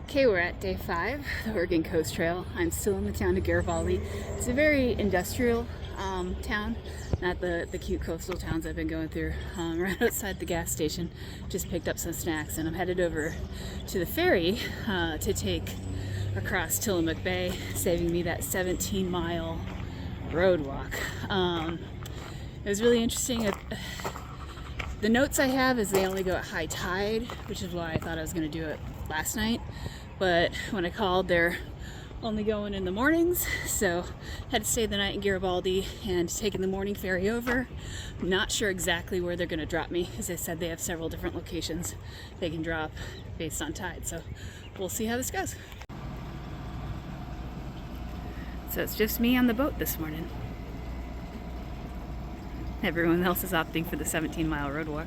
Okay, we're at day 5, the Oregon Coast Trail. I'm still in the town of Garibaldi. It's a very industrial town, not the cute coastal towns I've been going through. Right outside the gas station, just picked up some snacks, and I'm headed over to the ferry to take across Tillamook Bay, saving me that 17-mile road walk. It was really interesting. The notes I have is they only go at high tide, which is why I thought I was going to do it last night. But when I called, they're only going in the mornings, so had to stay the night in Garibaldi and taking the morning ferry over. I'm not sure exactly where they're going to drop me, because they said they have several different locations they can drop based on tide, so we'll see how this goes. So it's just me on the boat this morning. Everyone else is opting for the 17-mile road walk.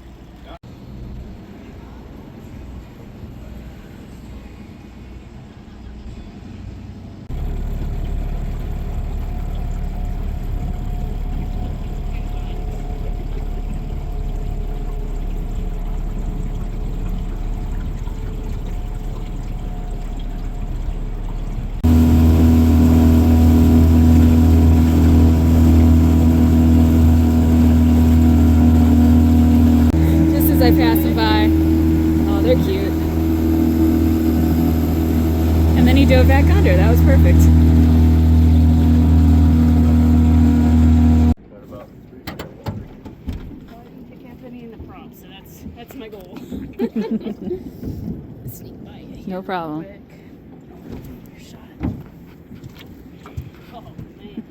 I pass them by. Oh, they're cute. And then he dove back under. That was perfect. What about Well, I didn't pick up any in the prop, so that's my goal. Sneak by you here No problem. real quick. Shot. Oh man.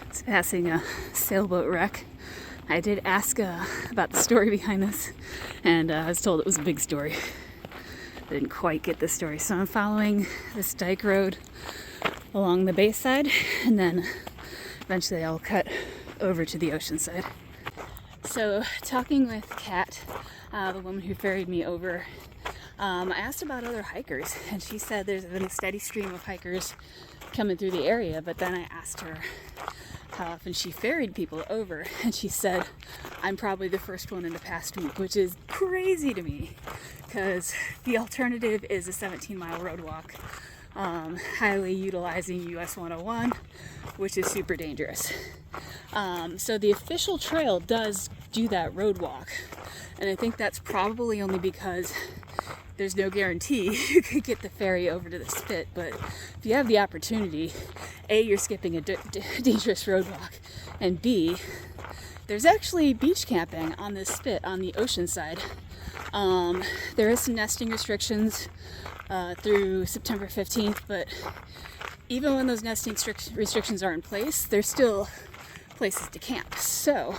It's passing a sailboat wreck. I did ask about the story behind this, and I was told it was a big story. I didn't quite get the story, so I'm following this dike road along the Bayside, and then eventually I'll cut over to the Oceanside. So, talking with Kat, the woman who ferried me over, I asked about other hikers, and she said there's been a steady stream of hikers coming through the area, but then I asked her how often she ferried people over, and she said, I'm probably the first one in the past week, which is crazy to me, because the alternative is a 17-mile road walk, highly utilizing US 101, which is super dangerous. So the official trail does do that road walk, and I think that's probably only because there's no guarantee you could get the ferry over to the spit, but if you have the opportunity, A, you're skipping a dangerous road walk, and B, there's actually beach camping on this spit on the Oceanside. There is some nesting restrictions through September 15th, but even when those nesting restrictions are in place, there's still places to camp. So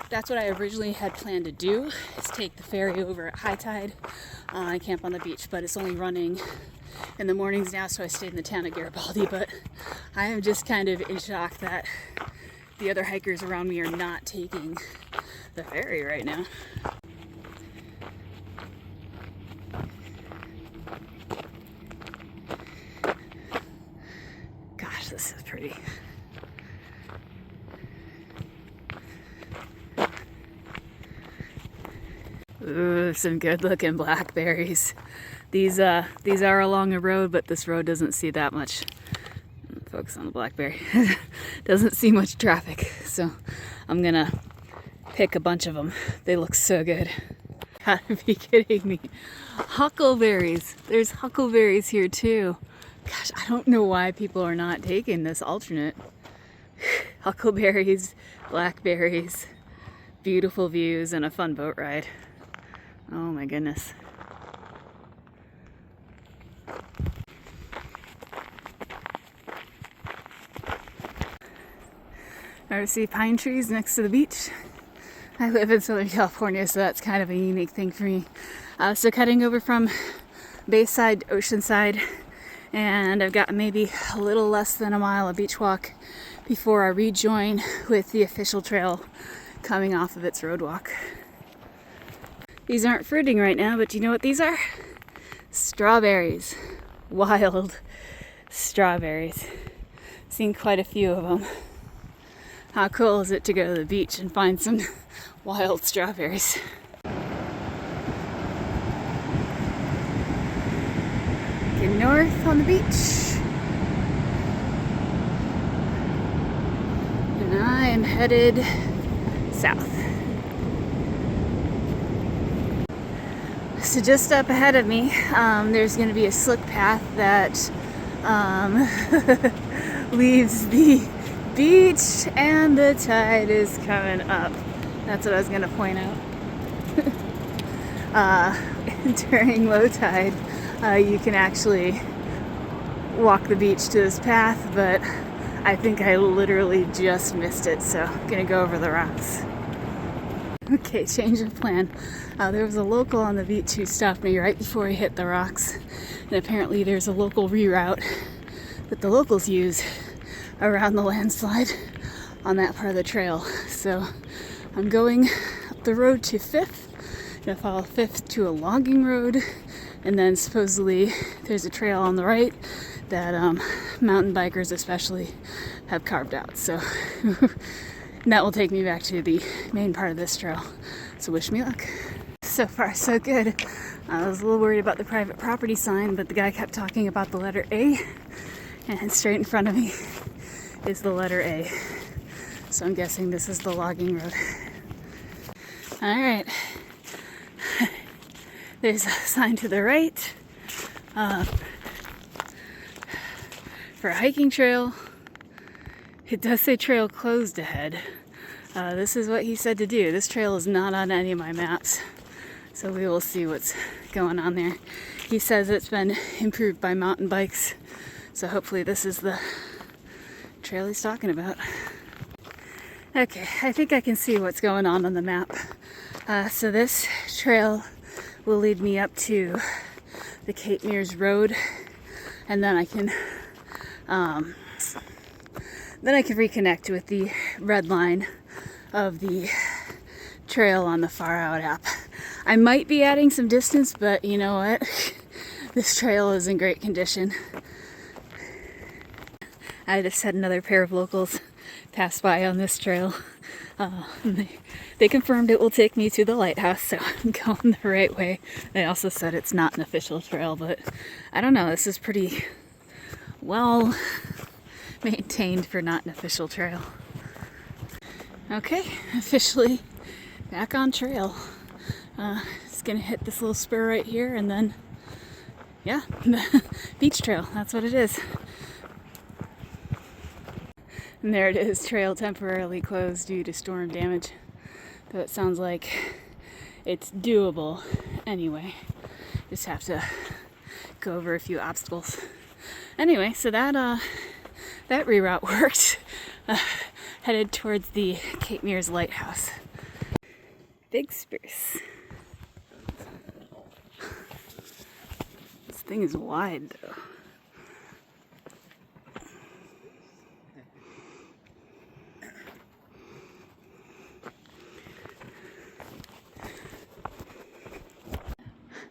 that's what I originally had planned to do, is take the ferry over at high tide and camp on the beach, but it's only running in the mornings now, so I stayed in the town of Garibaldi. But I am just kind of in shock that the other hikers around me are not taking the ferry right now. Gosh, this is pretty. Ooh, some good looking blackberries. These are along a road, but this road doesn't see that much. Focus on the blackberry. Doesn't see much traffic, so I'm gonna pick a bunch of them. They look so good. Gotta be kidding me. Huckleberries. There's huckleberries here too. Gosh, I don't know why people are not taking this alternate. Huckleberries, blackberries, beautiful views, and a fun boat ride. Oh my goodness. I see pine trees next to the beach. I live in Southern California, so that's kind of a unique thing for me. So cutting over from Bayside to Oceanside, and I've got maybe a little less than a mile of beach walk before I rejoin with the official trail coming off of its road walk. These aren't fruiting right now, but do you know what these are? Strawberries. Wild strawberries. Seen quite a few of them. How cool is it to go to the beach and find some wild strawberries? Get north on the beach. And I am headed south. So just up ahead of me, there's going to be a slick path that leaves the beach, and the tide is coming up. That's what I was going to point out. During low tide, you can actually walk the beach to this path, but I think I literally just missed it, so I'm going to go over the rocks. Okay, change of plan. There was a local on the beach who stopped me right before I hit the rocks, and apparently there's a local reroute that the locals use around the landslide on that part of the trail. So I'm going up the road to 5th, gonna follow 5th to a logging road, and then supposedly there's a trail on the right that mountain bikers especially have carved out. So that will take me back to the main part of this trail. So wish me luck. So far so good. I was a little worried about the private property sign, but the guy kept talking about the letter A, and straight in front of me is the letter A. So I'm guessing this is the logging road. All right. There's a sign to the right for a hiking trail. It does say trail closed ahead. This is what he said to do. This trail is not on any of my maps, so we will see what's going on there. He says it's been improved by mountain bikes, so hopefully this is the trail he's talking about. Okay, I think I can see what's going on the map. So this trail will lead me up to the Cape Mears Road, and then I can reconnect with the red line of the trail on the Far Out app. I might be adding some distance, but you know what? This trail is in great condition. I just had another pair of locals pass by on this trail. They confirmed it will take me to the lighthouse, so I'm going the right way. They also said it's not an official trail, but I don't know. This is pretty well maintained for not an official trail. Okay, officially back on trail. Just gonna hit this little spur right here, and then yeah, beach trail, that's what it is. And there it is, trail temporarily closed due to storm damage. But it sounds like it's doable anyway. Just have to go over a few obstacles. Anyway, so that reroute worked. Headed towards the Cape Mears lighthouse. Big spruce. This thing is wide though.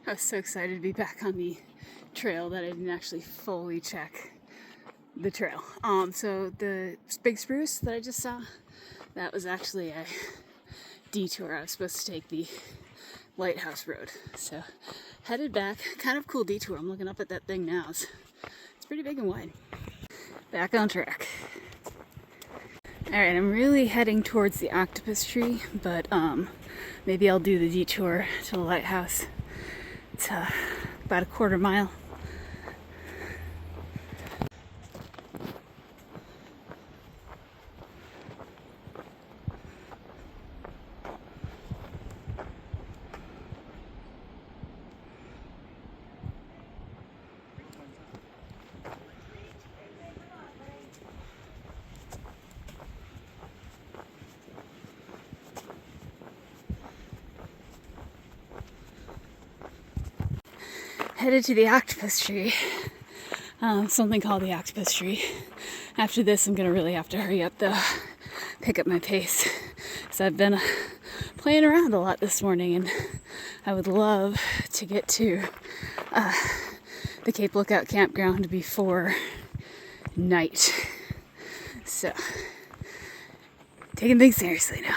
I was so excited to be back on the trail that I didn't actually fully check the trail. So the big spruce that I just saw, that was actually a detour. I was supposed to take the lighthouse road. So headed back, kind of cool detour. I'm looking up at that thing now. It's pretty big and wide. Back on track. Alright, I'm really heading towards the octopus tree, but maybe I'll do the detour to the lighthouse. It's about a quarter mile. Headed to the octopus tree. Something called the octopus tree. After this, I'm gonna really have to hurry up though, pick up my pace. So I've been playing around a lot this morning, and I would love to get to the Cape Lookout campground before night. So taking things seriously now.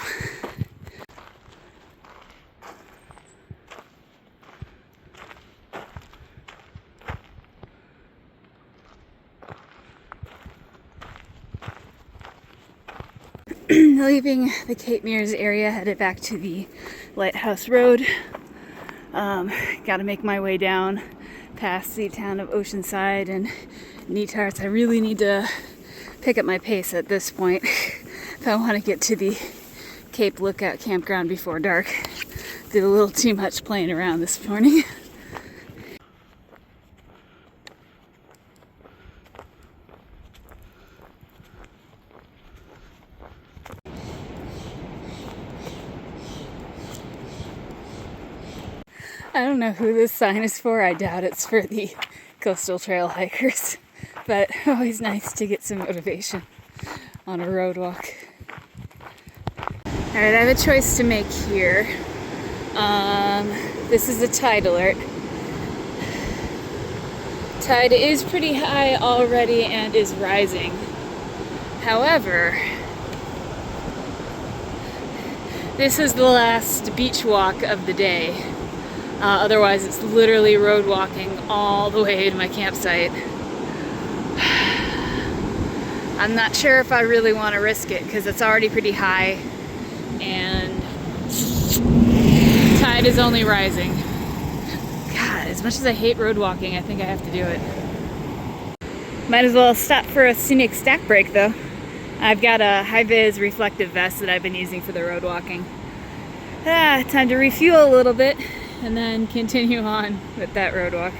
Leaving the Cape Mears area, headed back to the Lighthouse Road. Got to make my way down past the town of Oceanside and Netarts. I really need to pick up my pace at this point if I want to get to the Cape Lookout campground before dark. Did a little too much playing around this morning. I don't know who this sign is for. I doubt it's for the coastal trail hikers, but always nice to get some motivation on a road walk. Alright, I have a choice to make here. This is a tide alert. Tide is pretty high already and is rising. However, this is the last beach walk of the day. Otherwise, it's literally road walking all the way to my campsite. I'm not sure if I really want to risk it because it's already pretty high and tide is only rising. God, as much as I hate road walking, I think I have to do it. Might as well stop for a scenic stack break though. I've got a high-vis reflective vest that I've been using for the road walking. Time to refuel a little bit and then continue on with that road walk.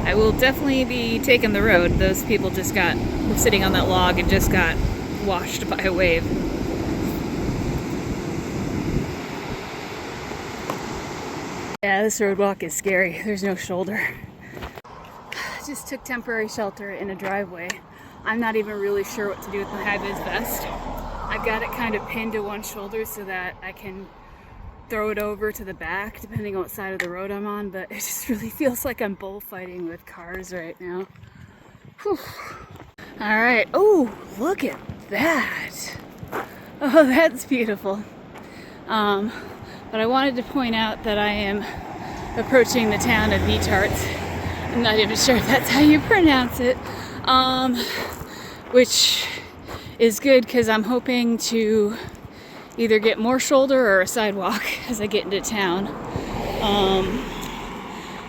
I will definitely be taking the road. Those people were sitting on that log and just got washed by a wave. Yeah, this road walk is scary. There's no shoulder. Just took temporary shelter in a driveway. I'm not even really sure what to do with my high-vis vest. I've got it kind of pinned to one shoulder so that I can throw it over to the back depending on what side of the road I'm on, but it just really feels like I'm bullfighting with cars right now. Whew. All right. Oh, look at that. Oh, that's beautiful. But I wanted to point out that I am approaching the town of Netarts. I'm not even sure if that's how you pronounce it. Which is good because I'm hoping to either get more shoulder or a sidewalk as I get into town.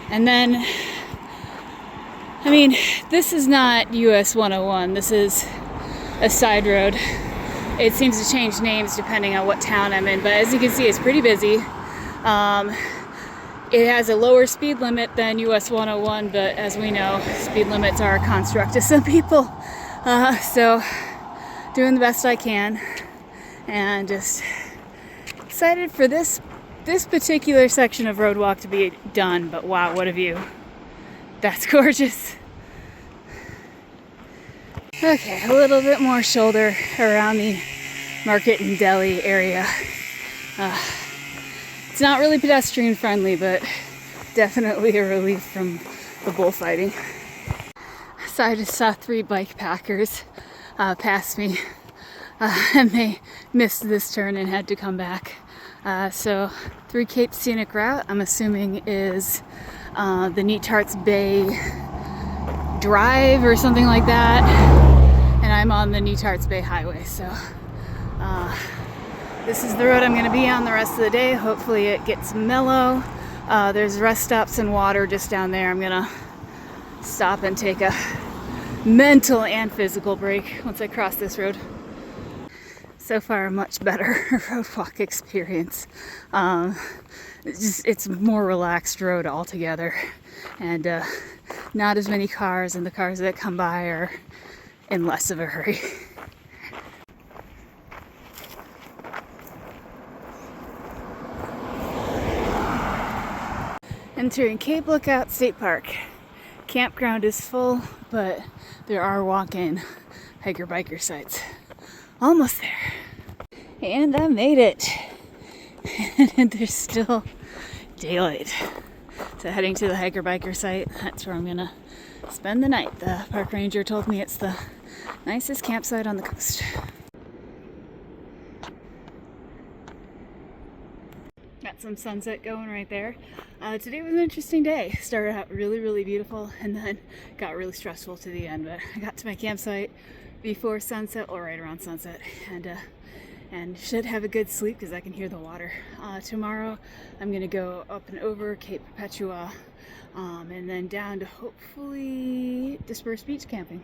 And then, I mean, this is not US 101. This is a side road. It seems to change names depending on what town I'm in, but as you can see, it's pretty busy. It has a lower speed limit than US 101, but as we know, speed limits are a construct to some people. So, doing the best I can. And just excited for this particular section of road walk to be done. But wow, what a view. That's gorgeous. Okay, a little bit more shoulder around the Market and Deli area. It's not really pedestrian friendly, but definitely a relief from the bullfighting. So I just saw 3 bike packers pass me. And they missed this turn and had to come back. So, through Cape Scenic Route, I'm assuming is the Netarts Bay Drive or something like that. And I'm on the Netarts Bay Highway. So, this is the road I'm going to be on the rest of the day. Hopefully it gets mellow. There's rest stops and water just down there. I'm going to stop and take a mental and physical break once I cross this road. So far, a much better road walk experience. It's more relaxed road altogether, and not as many cars, and the cars that come by are in less of a hurry. Entering Cape Lookout State Park. Campground is full, but there are walk-in hiker-biker sites. Almost there. And I made it. And there's still daylight. So heading to the hiker-biker site, that's where I'm gonna spend the night. The park ranger told me it's the nicest campsite on the coast. got some sunset going right there. Today was an interesting day. Started out really beautiful and then got really stressful to the end, but I got to my campsite before sunset, or right around sunset, and should have a good sleep because I can hear the water. Tomorrow I'm gonna go up and over Cape Perpetua and then down to hopefully Dispersed Beach camping.